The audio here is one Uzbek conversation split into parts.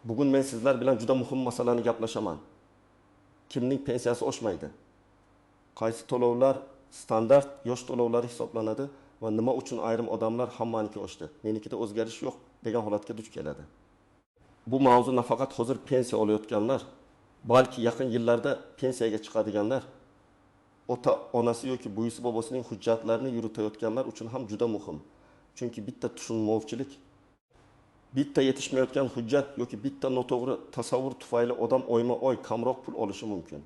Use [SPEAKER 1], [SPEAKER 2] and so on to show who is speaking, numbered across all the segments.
[SPEAKER 1] Bugun men sizlar bilan juda muhim masalani gaplashaman. Kimning pensiyasi oshmaydi? Qaysi to'lovlar standart yosh to'lovlari hisoblanadi va nima uchun ayrim odamlar hammaniki oshdi, menikida o'zgarish yo'q degan holatga duch keladi. Bu mavzu nafaqat hozir pensiya olayotganlar, balki yaqin yillarda pensiyaga chiqadiganlar, ota onasi yoki buyisi bobosining hujjatlarini yuritayotganlar uchun ham juda muhim. Chunki bitta tushunmovchilik, bitta yetishmayotgan hujjat yoki bitta noto'g'ri tasavvur tufayli odam oyma-oy kamroq pul olishi mumkin.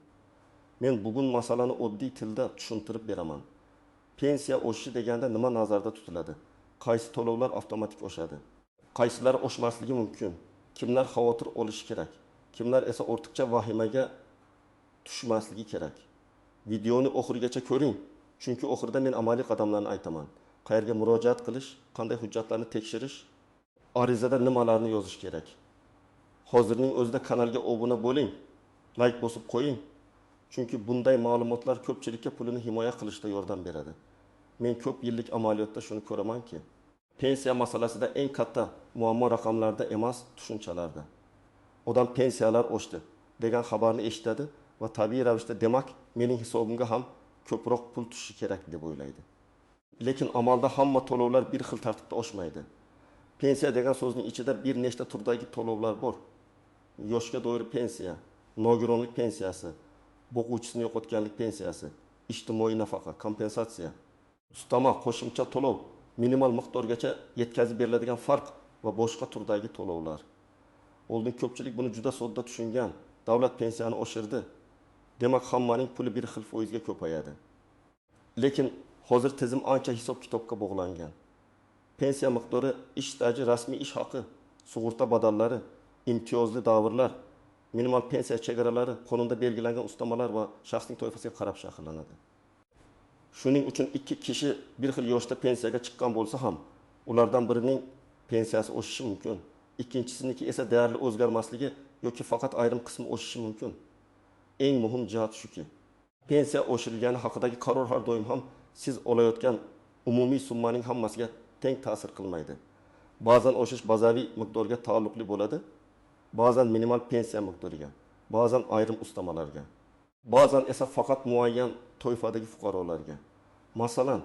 [SPEAKER 1] Men bugun masalani oddiy tilda tushuntirib beraman. Pensiya oshishi deganda nima nazarda tutiladi? Qaysi to'lovlar avtomatik oshadi? Qaysilari oshmasligi mumkin? Kimlar xavotir olishi kerak? Kimlar esa ortiqcha vahimaga tushmasligi kerak? Videoni oxirigacha ko'ring, chunki oxirida men amaliy qadamlarni aytaman. Qayerga murojaat qilish, qanday hujjatlarni tekshirish, arizada nimalarni yozish kerak. Hozirning o'zida kanalga obuna bo'ling, like bosib qo'ying. Chunki bunday ma'lumotlar ko'pchilikka pulini himoya qilishda yordam beradi. Men ko'p yillik amaliyotda shuni ko'ramanki, pensiya masalasida eng katta muammo raqamlarda emas, tushunchalarda. Odam pensiyalar oshdi degan xabarni eshitadi va tabiiy ravishda demak, mening hisobimga ham ko'proq pul tushishi kerak deb o'ylaydi. Lekin amalda hamma to'lovlar bir xil tartibda oshmaydi. Pensiya degan so'zning ichida bir nechta turdagi to'lovlar bor. Yoshga doir pensiya, nogironlik pensiyasi, bo'quvchisini yo'qotganlik pensiyasi, ijtimoiy nafaqa, kompensatsiya, ustama, qo'shimcha to'lov, minimal miqdorgacha yetkazib beriladigan farq va boshqa turdagi to'lovlar. Oldin ko'pchilik buni juda sodda tushungan. Davlat pensiyani oshirdi. Demak, hammaning puli bir xil foizga ko'payadi. Lekin hozir tizim ancha hisob-kitobga bog'langan. Pensiya miqdori, ish staji, rasmiy ish haqi, sug'urta badallari, imtiyozli davrlar, minimal pensiya chegaralari, qonunda belgilangan ustamalar va shaxsning toifasiga qarab shakllanadi. Shuning uchun ikki kishi bir xil yoshda pensiyaga chiqqan bo'lsa ham, ulardan birining pensiyasi oshishi mumkin, ikkinchisiniki esa deyarli o'zgarmasligi yoki faqat ayrim qismi oshishi mumkin. Eng muhim jihat shuki, pensiya oshirilgani haqidagi qaror har doim ham siz olayotgan umumiy summaning hammasiga teng ta'sir qilmaydi. Ba'zan oshish bazaviy miqdorga taalluqli bo'ladi, ba'zan minimal pensiya miqdoriga, ba'zan ayrim ustamalarga, ba'zan esa faqat muayyan toifadagi fuqarolarga. Masalan,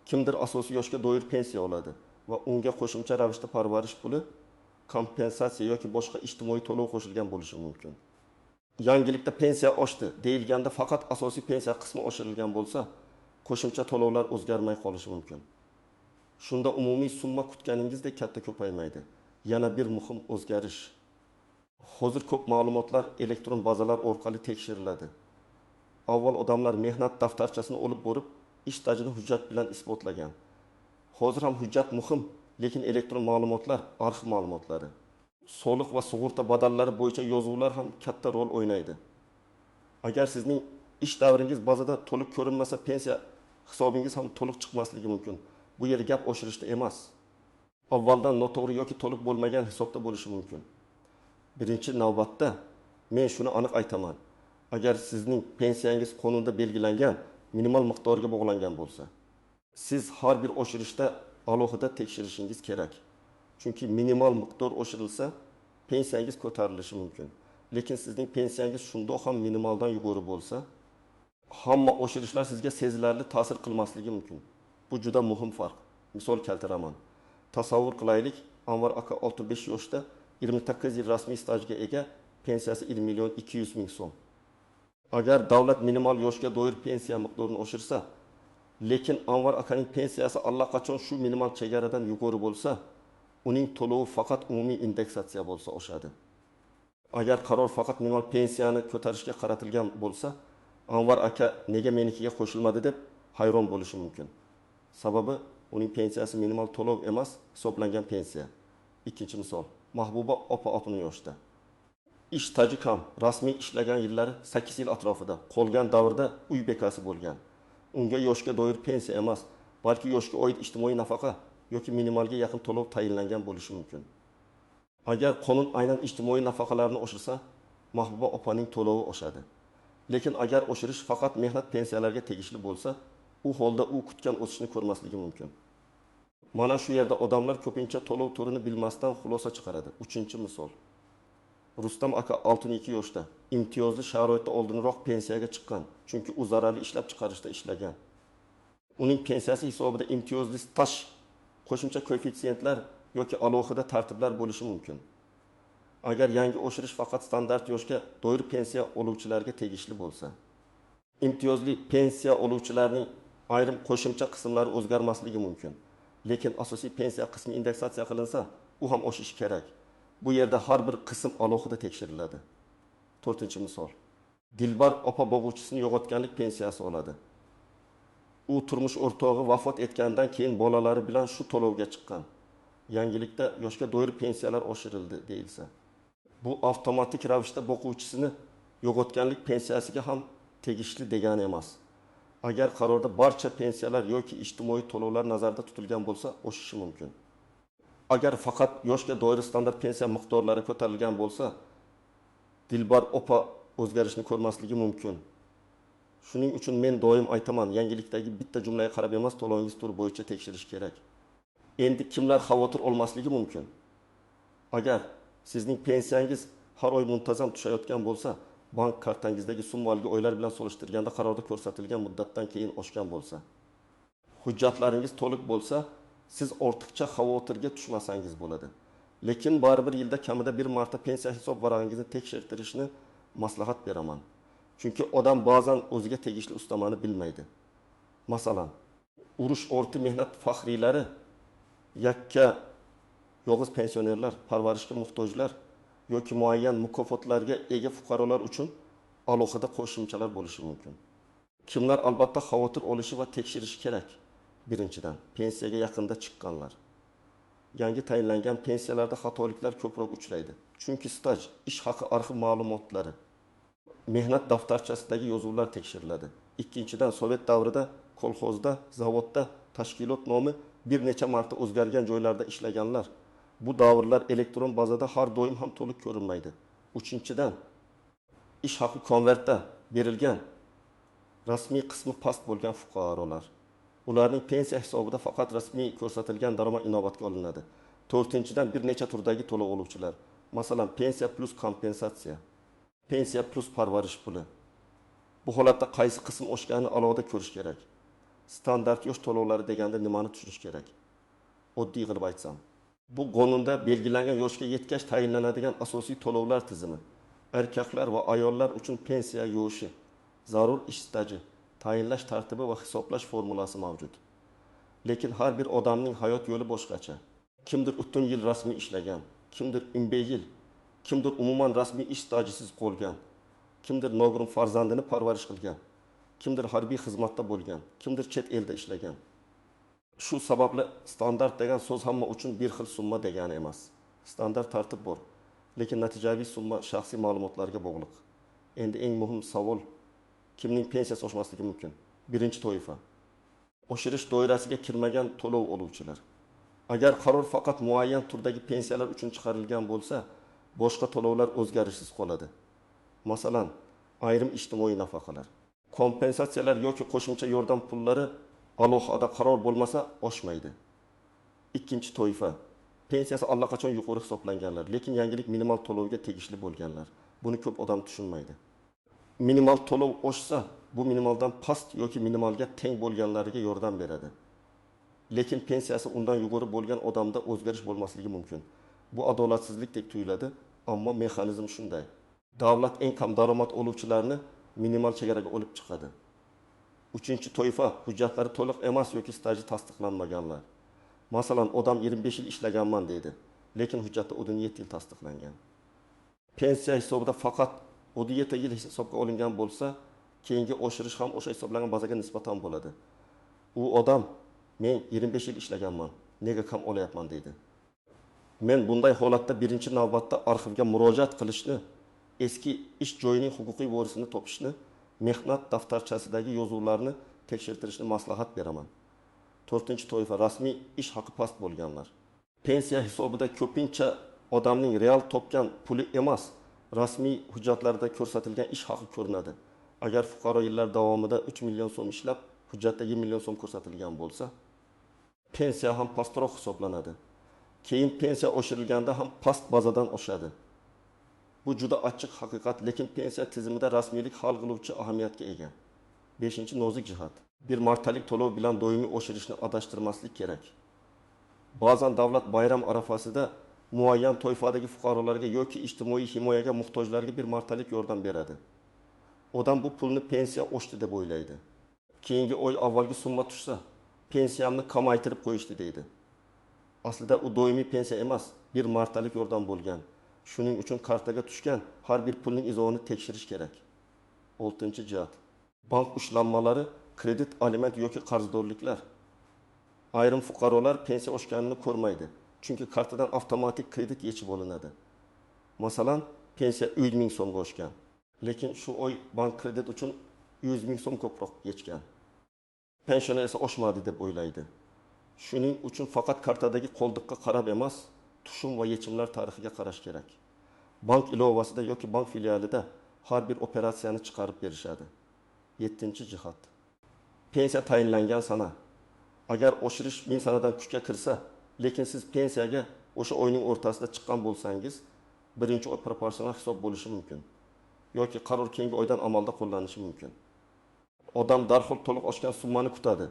[SPEAKER 1] kimdir asosiy yoshga doir pensiya oladi va unga qo'shimcha ravishda parvarish puli, kompensatsiya yoki boshqa ijtimoiy to'lov qo'shilgan bo'lishi mumkin. Yangilikda pensiya oshdi deyilganda faqat asosiy pensiya qismi oshirilgan bo'lsa, qo'shimcha to'lovlar o'zgarmay qolishi mumkin. Shunda umumiy summa kutganingizdek katta ko'paymaydi. Yana bir muhim o'zgarish. Hozir ko'p ma'lumotlar elektron bazalar orqali tekshiriladi. Avval odamlar mehnat daftarchasini olib borib, ish stajini hujjat bilan isbotlagan. Hozir ham hujjat muhim, lekin elektron ma'lumotlar, arxiv ma'lumotlari, soliq va sug'urta badallari bo'yicha yozuvlar ham katta rol o'ynaydi. Agar sizning ish davringiz bazada to'liq ko'rinmasa, pensiya hisobingiz ham to'liq chiqmasligi mumkin. Bu yer gap oshirishda emas. Avvaldan noto'g'ri yoki to'liq bo'lmagan hisobda bo'lishi mumkin. Birinchi navbatda men shuni aniq aytaman. Agar sizning pensiyangiz qonunda belgilangan minimal miqdorga bog'langan bo'lsa, siz har bir oshirishda alohida tekshirishingiz kerak. Chunki minimal miqdor oshirilsa, pensiyangiz ko'tarilishi mumkin. Lekin sizning pensiyangiz shundoq ham minimaldan yuqori bo'lsa, hamma oshirishlar sizga sezilarli ta'sir qilmasligi mumkin. Bu juda muhim farq. Misol keltiraman. Tasavvur qilaylik, Anvar aka 65 yoshda 28 yil rasmiy stajga ega, pensiyasi 1 million 200 ming so'm. Agar davlat minimal yoshga doir pensiya miqdorini oshirsa, lekin Anvar akaning pensiyasi allaqachon shu minimal chegaradan yuqori bo'lsa, uning to'lovi faqat umumiy indeksatsiya bo'lsa oshadi. Agar qaror faqat minimal pensiyani ko'tarishga qaratilgan bo'lsa, Anvar aka nega menikiga qo'shilmadi deb hayron bo'lishi mumkin. Sababi uning pensiyasi minimal to'lov emas, hisoblangan pensiya. Ikkinchi misol, Mahbuba opa 60 yoshda. Ish staji kam, rasmiy ishlagan yillari 8 yil atrofida, qolgan davrda uy bekasi bo'lgan. Unga yoshga doir pensiya emas, balki yoshga oid ijtimoiy nafaqa yoki minimalga yaqin to'lov tayinlangan bo'lishi mumkin. Agar qonun aynan ijtimoiy nafaqalarni oshirsa, Mahbuba opaning to'lovi oshadi. Lekin agar oshirish faqat mehnat pensiyalarga tegishli bo'lsa, u holda u kutgan o'sishni ko'rmasligi mumkin. Mana shu yerda odamlar ko'pincha to'lov turini bilmasdan xulosa chiqaradi. Uchinchi misol. Rustam aka 62 yoshda imtiyozli sharoitda oldinroq pensiyaga chiqqan. Chunki u zararli ishlab chiqarishda ishlagan. Uning pensiyasi hisobida imtiyozli staj, qo'shimcha koeffitsiyentlar yoki alohida tartiblar bo'lishi mumkin. Agar yangi oshirish faqat standart yoshga doir pensiya oluvchilarga tegishli bo'lsa, imtiyozli pensiya oluvchilarning ayrim qo'shimcha qismlari o'zgarmasligi mumkin. Lekin asosiy pensiya qismi indeksatsiya qilinsa, u ham oshishi kerak. Bu yerda har bir qism alohida tekshiriladi. 4-misol. Dilbar opa boquvchisini yo'qotganlik pensiyasi oladi. U turmush o'rtog'i vafot etgandan keyin bolalari bilan shu to'lovga chiqqan. Yangilikda yoshga doir pensiyalar oshirildi deyilsa, bu avtomatik ravishda boquvchisini yo'qotganlik pensiyasiga ham tegishli degani emas. Agar qarorda barcha pensiyalar yoki ijtimoiy to'lovlar nazarda tutilgan bo'lsa, oshishi mumkin. Agar faqat yoshga doir standart pensiya miqdorlari ko'tarilgan bo'lsa, Dilbar opa o'zgarishni ko'rmasligi mumkin. Shuning uchun men doim aytaman, yangilikdagi bitta jumlaga qarab emas, to'lovingiz turi bo'yicha tekshirish kerak. Endi kimlar xavotir olmasligi mumkin? Agar sizning pensiyangiz har oy muntazam tushayotgan bo'lsa, bank kartangizdagi summaviy oylar bilan solishtirganda qarorda ko'rsatilgan muddatdan keyin oshgan bo'lsa, hujjatlaringiz to'liq bo'lsa, siz ortiqcha xavotirga tushmasangiz bo'ladi. Lekin baribir yilda kamida bir marta pensiya hisob varag'ingizni tekshirtirishni maslahat beraman. Chunki odam ba'zan o'ziga tegishli ustamani bilmaydi. Masalan, urush o'rti mehnat faxriylari, yakka yolg'iz pensionerlar, parvarishga muhtojlar yoki muayyan mukofotlarga ega fuqarolar uchun alohida qo'shimchalar bo'lishi mumkin. Kimlar albatta xavotir olishi va tekshirishi kerak? Birinchidan, pensiyaga yaqinda chiqqanlar. Yangi tayinlangan pensiyalarda xatoliklar ko'proq uchraydi. Chunki staj, ish haqi arxiv ma'lumotlari, mehnat daftarchasidagi yozuvlar tekshiriladi. Ikkinchidan, sovet davrida kolxozda, zavodda tashkilot nomi bir necha marta o'zgargan joylarda ishlaganlar. Bu davrlar elektron bazada har doim ham to'liq ko'rinmaydi. Uchinchidan, ish haqi konvertda berilgan rasmiy qismi past bo'lgan fuqarolar. Ularning pensiya hisobida faqat rasmiy ko'rsatilgan daromad inobatga olinadi. 4-dan bir necha turdagi to'lov oluvchilar. Masalan, pensiya plus kompensatsiya, pensiya plus parvarish puli. Bu holatda qaysi qism oshganini alohida ko'rish kerak. Standart yosh to'lovlari deganda nimani tushunish kerak? Oddiy qilib aytsam, bu qonunda belgilangan yoshga yetgach tayinlanadigan asosiy to'lovlar tizimi. Erkaklar va ayollar uchun pensiya yoshi, zarur ish staji, tayinlash tartibi va hisoblash formulasi mavjud. Lekin har bir odamning hayot yo'li boshqacha. Kimdir butun yil rasmiy ishlagan, kimdir 15 yil, kimdir umuman rasmiy ish stajisiz qolgan, kimdir nogiron farzandini parvarish qilgan, kimdir harbiy xizmatda bo'lgan, kimdir chet elda ishlagan. Shu sababli standart degan so'z hamma uchun bir xil summa degani emas. Standart tartib bor, lekin natijaviy summa shaxsiy ma'lumotlarga bog'liq. Endi eng muhim savol, kimning pensiyasi oshmasligi mumkin? Birinchi toifa. Oshirish doirasiga kirmagan to'lov oluvchilar. Agar qaror faqat muayyan turdagi pensiyalar uchun chiqarilgan bo'lsa, boshqa to'lovlar o'zgarishsiz qoladi. Masalan, ayrim ijtimoiy nafaqalar, kompensatsiyalar yoki qo'shimcha yordam pullari alohida qaror bo'lmasa oshmaydi. Ikkinchi toifa. Pensiyasi allaqachon yuqori hisoblanganlar, lekin yangilik minimal to'lovga tegishli bo'lganlar. Buni ko'p odam tushunmaydi. Minimal to'lov oshsa, bu minimaldan past yoki minimalga teng bo'lganlariga yordam beradi. Lekin pensiyasi undan yuqori bo'lgan odamda o'zgarish bo'lmasligi mumkin. Bu adolatsizlik deb tuyuladi, ammo mexanizm shunday. Davlat eng kam daromad oluvchilarni minimal chegaraga olib chiqadi. Uchinchi toifa, hujjatlari to'liq emas yoki staji tasdiqlanmaganlar. Masalan, odam 25 yil ishlaganman deydi, lekin hujjatda 17 yil tasdiqlangan. Pensiya hisobida faqat 17 yil hisobga olingan bo'lsa, keyingi oshirish ham o'sha hisoblangan bazaga nisbatan bo'ladi. U odam, men 25 yil ishlaganman, nega kam olayapman deydi. Men bunday holatda birinchi navbatda arxivga murojaat qilishni, eski ish joyining huquqiy vorisini topishni, mehnat daftarchasidagi yozuvlarni tekshirtirishni maslahat beraman. 4-toifa, rasmiy ish haqi past bo'lganlar. Pensiya hisobida ko'pincha odamning real topgan puli emas, rasmiy hujjatlarda ko'rsatilgan ish haqi ko'rinadi. Agar fuqaro yillar davomida 3 million so'm ishlab, hujjatda 20 million so'm ko'rsatilgan bo'lsa, pensiya ham pastroq hisoblanadi. Keyin pensiya oshirilganda ham past bazadan oshadi. Bu juda ochiq haqiqat, lekin pensiya tizimida rasmiylik hal qiluvchi ahamiyatga ega. 5-nozik jihat. Bir martalik to'lov bilan doimiy oshirishni adashtirmaslik kerak. Ba'zan davlat bayram arafasida muayyan toifadagi fuqarolarga yoki ijtimoiy himoyaga muhtojlarga bir martalik yordam beradi. Odam bu pulni pensiya oshdi deb o'ylaydi. Keyingi oy avvalgi summa tushsa, pensiyamni kamaytirib qo'yishdi deydi. Aslida u doimiy pensiya emas, bir martalik yordam bo'lgan. Shuning uchun kartaga tushgan har bir pulning izovini tekshirish kerak. 6-jihat. Bank ushlanmalari, kredit, aliment yoki qarzdorliklar. Ayrim fuqarolar pensiya oshganini ko'rmaydi. Chunki kartadan avtomatik kredit yechib olinadi. Masalan, pensiya 100 ming so'mga oshgan. Lekin shu oy bank kredit uchun 100 ming so'm ko'proq yechgan. Pensiya esa oshmadi deb o'ylaydi. Shuning uchun faqat kartadagi qoldiqqa qarab emas, tushum va yechimlar tarixiga qarash kerak. Bank ilovasida yoki bank filialida har bir operatsiyani chiqarib berishadi. 7-jihat. Pensiya tayinlangan sana. Agar oshirish 1000 sanadan kuchga kirsa, lekin siz pensiyaga o'sha oyning o'rtasida chiqqan bo'lsangiz, birinchi oy proporsional hisob bo'lishi mumkin. Yoki qaror keyingi oydan amalda qo'llanishi mumkin. Odam darhol to'liq oshgan summani kutadi,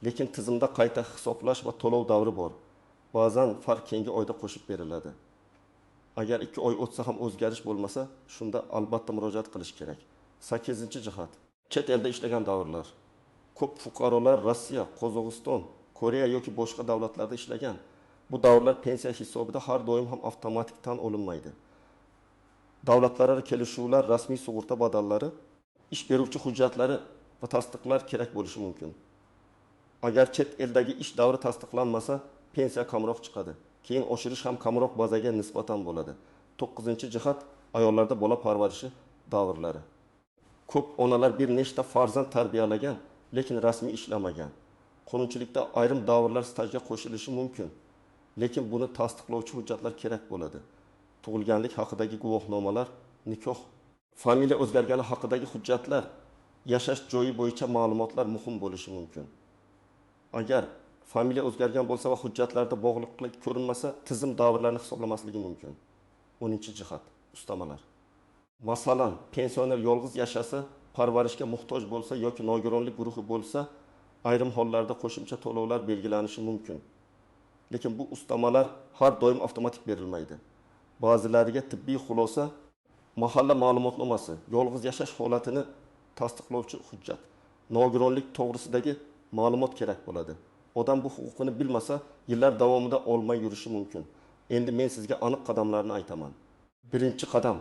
[SPEAKER 1] lekin tizimda qayta hisoblash va to'lov davri bor. Ba'zan farq keyingi oyda qo'shib beriladi. Agar 2 oy o'tsa ham o'zgarish bo'lmasa, shunda albatta murojaat qilish kerak. 8-jihat. Chet elda ishlagan davrlar. Ko'p fuqarolar Rossiya, Qozog'iston, Koreya yoki boshqa davlatlarda ishlagan. Bu davrlar pensiya hisobida har doim ham avtomatik tan olinmaydi. Davlatlararo kelishuvlar, rasmiy sug'urta badallari, ish beruvchi hujjatlari va tasdiqlar kerak bo'lishi mumkin. Agar chet eldagi ish davri tasdiqlanmasa, pensiya kamroq chiqadi. Keyin oshirish ham kamroq bazaga nisbatan bo'ladi. 9-jihat. Ayollarda bola parvarishi davrlari. Ko'p onalar bir nechta farzand tarbiyalagan, lekin rasmiy ishlamagan. Qonunchilikda ayrim davrlar stajga qo'shilishi mumkin, lekin buni tasdiqlovchi hujjatlar kerak bo'ladi. Tug'ilganlik haqidagi guvohnomalar, nikoh, familiya o'zgargani haqidagi hujjatlar, yashash joyi bo'yicha ma'lumotlar muhim bo'lishi mumkin. Agar familiya o'zgargan bo'lsa va hujjatlarda bog'liqlik ko'rinmasa, tizim davrlarni hisoblamasligi mumkin. 10-jihat. Ustamalar. Masalan, pensioner yolg'iz yashasa, parvarishga muhtoj bo'lsa yoki nogironlik guruhi bo'lsa, ayrim hollarda qo'shimcha to'lovlar belgilanishi mumkin. Lekin bu ustamalar har doim avtomatik berilmaydi. Ba'zilariga tibbiy xulosa, mahalla ma'lumotnomasi, yolg'iz yashash holatini tasdiqlovchi hujjat, nogironlik to'g'risidagi ma'lumot kerak bo'ladi. Odam bu huquqini bilmasa, yillar davomida olmay yurishi mumkin. Endi men sizga aniq qadamlarni aytaman. Birinchi qadam: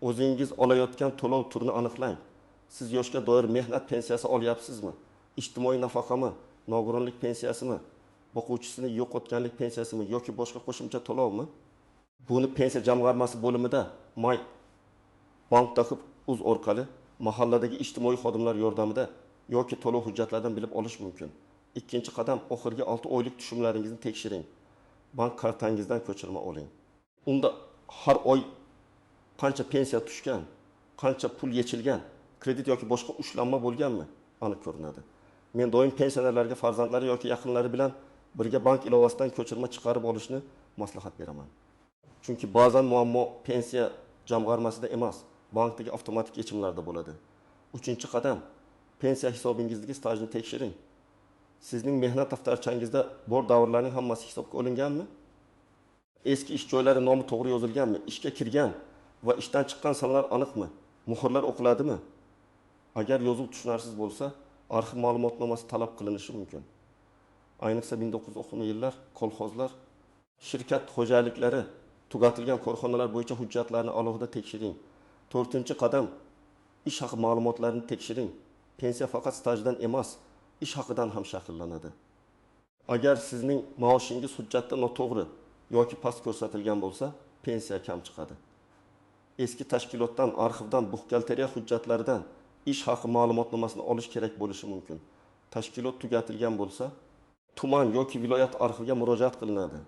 [SPEAKER 1] o'zingiz olayotgan to'lov turini aniqlang. Siz yoshga doir mehnat pensiyasi olyapsizmi? Ijtimoiy nafaqami? Nogironlik pensiyasimi? Boquvchisini yo'qotganlik pensiyasimi yoki boshqa qo'shimcha to'lovmi? Buni pensiya jamg'armasi bo'limida may bankdagi uz orqali mahalladagi ijtimoiy xodimlar yordamida yoki to'lov hujjatlaridan bilib olish mumkin. Ikkinchi qadam: oxirgi 6 oylik tushumlaringizni tekshiring. Bank kartangizdan ko'chirma oling. Unda har oy qancha pensiya tushgan, qancha pul yechilgan, kredit yoki boshqa ushlanma bo'lganmi, aniq ko'rinadi. Men doim pensionerlarga farzandlari yoki yaqinlari bilan birga bank ilovasidan ko'chirma chiqarib olishni maslahat beraman. Chunki ba'zan muammo pensiya jamg'armasida emas, bankdagi avtomatik yechimlarda bo'ladi. 3-qadam: pensiya hisobingizdagi stajni tekshiring. Sizning mehnat daftarchangizda bor davrlarning hammasi hisobga olinganmi? Eski ish joylari nomi to'g'ri yozilganmi? Ishga kirgan va ishdan chiqqan sanalar aniqmi? Muhrlar o'qiladimi? Agar yozuv tushunarsiz bo'lsa, arxiv ma'lumotnomasi talab qilinishi mumkin. Ayniqsa 1910 yillar kolxozlar, shirkat xo'jaliklari, tugatilgan korxonalar bo'yicha hujjatlarni alohida tekshiring. 4-qadam: ish haqi ma'lumotlarini tekshiring. Pensiya faqat stajdan emas, ish haqidan ham shakllanadi. Agar sizning maoshingiz hujjatda noto'g'ri yoki past ko'rsatilgan bo'lsa, pensiya kam chiqadi. Eski tashkilotdan, arxivdan, buxgalteriya hujjatlaridan ish haqi ma'lumotnomasini olish kerak bo'lishi mumkin. Tashkilot tugatilgan bo'lsa, tuman yoki viloyat arxiviga murojaat qilinadi.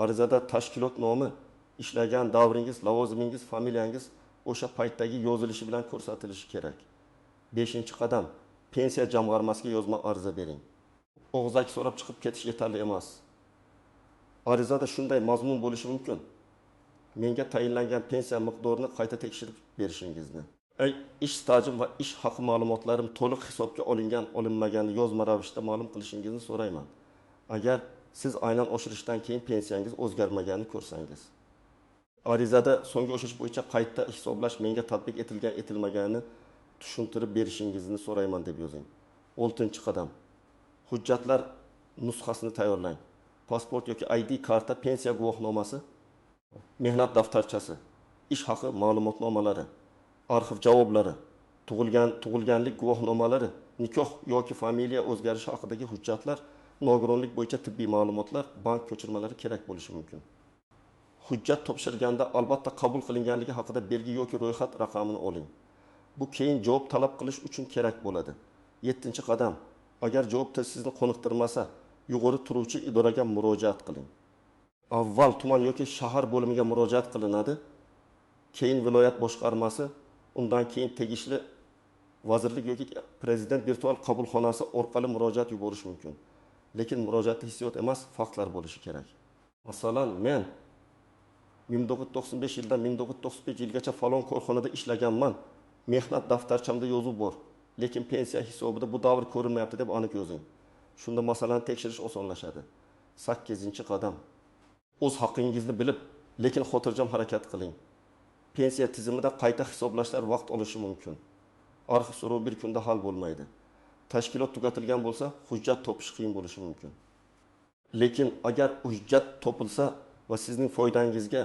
[SPEAKER 1] Arizada tashkilot nomi, ishlagan davringiz, lavozimingiz, familiyangiz o'sha paytdagi yozilishi bilan ko'rsatilishi kerak. 5-qadam: pensiya jamg'armasiga yozma ariza bering. Og'zaki so'rab chiqib ketish yetarli emas. Arizada shunday mazmun bo'lishi mumkin: menga tayinlangan pensiya miqdorini qayta tekshirib berishingizni. Ish stajim va ish haqi ma'lumotlarim to'liq hisobga olinmaganini yozma ravishda ma'lum qilishingizni so'rayman. Agar siz aynan oshirishdan keyin pensiyangiz o'zgarmaganini ko'rsangiz. Arizada so'nggi oshirish bo'yicha qayta hisoblash menga tatbiq etilmaganini tushuntirib berishingizni so'rayman deb yozing. 6-qadam. Hujjatlar nusxasini tayyorlang. Pasport yoki ID karta, pensiya guvohnomasi, mehnat daftarchasi, ish haqi ma'lumotnomalari, arxiv javoblari, tug'ilganlik guvohnomalari, nikoh yoki familiya o'zgarishi haqidagi hujjatlar, nogironlik bo'yicha tibbiy ma'lumotlar, bank ko'chirmalari kerak bo'lishi mumkin. Hujjat topshirganda albatta qabul qilinganligi haqida belgi yoki ro'yxat raqamini oling. Bu keyin javob talab qilish uchun kerak bo'ladi. 7-qadam. Agar javob sizni qoniqtirmasa, yuqori turuvchi idoraga murojaat qiling. Avval tuman yoki shahar bo'limiga murojaat qilinadi, keyin viloyat boshqarmasi, undan keyin tegishli vazirlik yoki prezident virtual qabulxonasi orqali murojaat yuborish mumkin. Lekin murojaatda hissiyot emas, faktlar bo'lishi kerak. Masalan, men 1995 yildan 1995 yilgacha falon korxonada ishlaganman. Mehnat daftarchamda yozuv bor, lekin pensiya hisobida bu davr ko'rinmayapti deb aniq yozing. Shunda masalani tekshirish osonlashadi. 8-qadam. O'z haqqingizni bilib, lekin xotirjam harakat qiling. Pensiya tizimida qayta hisoblashlar vaqt olishi mumkin. Arxiv so'rov bir kunda hal bo'lmaydi. Tashkilot tugatilgan bo'lsa, hujjat topish qiyin bo'lishi mumkin. Lekin agar hujjat topilsa va sizning foydangizga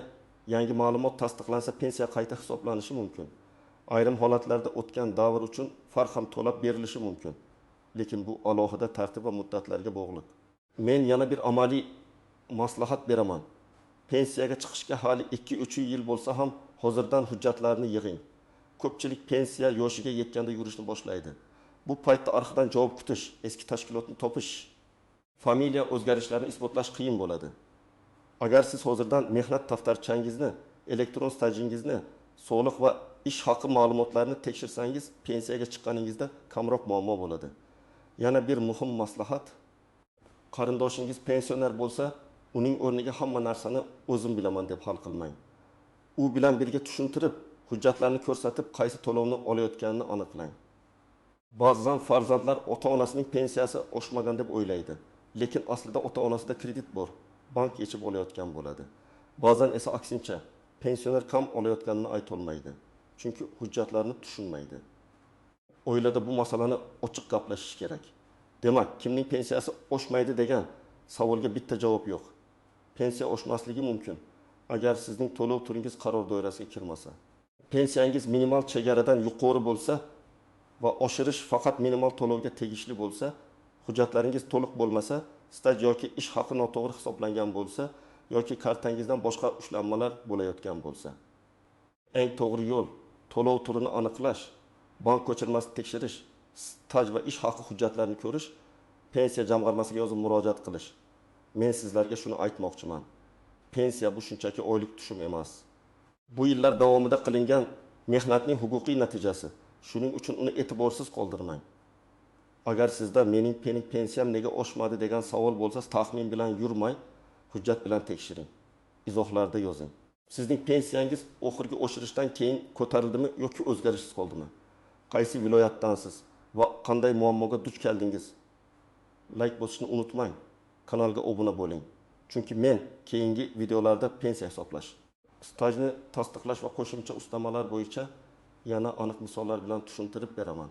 [SPEAKER 1] yangi ma'lumot tasdiqlansa, pensiya qayta hisoblanishi mumkin. Ayrim holatlarda o'tgan davr uchun farq ham to'lab berilishi mumkin. Lekin bu alohida tartib va muddatlarga bog'liq. Men yana bir amaliy maslahat beraman. Pensiyaga chiqishga hali 2-3 yil bo'lsa ham hozirdan hujjatlarni yig'ing. Ko'pchilik pensiya yoshiga yetganda yurishni boshlaydi. Bu paytda arxidan javob kutish, eski tashkilotni topish, familiya o'zgarishlarini isbotlash qiyin bo'ladi. Agar siz hozirdan mehnat daftarchangizni, elektron stajingizni, soliq va ish haqi ma'lumotlarini tekshirsangiz, pensiyaga chiqqaningizda kamroq muammo bo'ladi. Yana bir muhim maslahat, qarindoshingiz pensioner bo'lsa, uning o'rniga hamma narsani o'zim bilaman deb hal qilmang. U bilan birga tushuntirib, hujjatlarni ko'rsatib, qaysi to'lovni olayotganini aniqlang. Ba'zan farzandlar ota-onasining pensiyasi oshmagan deb o'ylaydi, lekin aslida ota-onasida kredit bor, bank yechib olayotgan bo'ladi. Ba'zan esa aksincha, pensioner kam olayotganini aytolmaydi, chunki hujjatlarni tushunmaydi. Oilada bu masalani ochiq gaplashish kerak. Demak, kimning pensiyasi oshmaydi degan savolga bitta javob yo'q. Pensiya oshmasligi mumkin, agar sizning to'lov turingiz qaror doirasiga kirmasa. Pensiyangiz minimal chegaradan yuqori bo'lsa va oshirish faqat minimal to'lovga tegishli bo'lsa, hujjatlaringiz to'liq bo'lmasa, staj yoki ish haqi noto'g'ri hisoblangan bo'lsa, yoki kartangizdan boshqa ushlanmalar bo'layotgan bo'lsa. Eng to'g'ri yo'l to'lov turini aniqlash, bank ko'chirmasini tekshirish, staj va ish haqi hujjatlarini ko'rish, pensiya jamg'armasiga yozib murojaat qilish. Men sizlarga shuni aytmoqchiman. Pensiya bu shunchaki oylik tushum emas. Bu yillar davomida qilingan mehnatning huquqiy natijasi. Shuning uchun uni e'tiborsiz qoldirmang. Agar sizda mening pensiyam nega oshmadi degan savol bo'lsa, taxmin bilan yurmay, hujjat bilan tekshiring. Izohlarda yozing. Sizning pensiyangiz oxirgi oshirishdan keyin ko'tarildimi yoki o'zgarishsiz qoldimi? Qaysi viloyatdansiz va qanday muammoga duch keldingiz? Like bosishni unutmang. Kanalga obuna bo'ling. Chunki men keyingi videolarda pensiya hisoblash, stajni tasdiqlash va qo'shimcha ustamalar bo'yicha yana aniq misollar bilan tushuntirib beraman.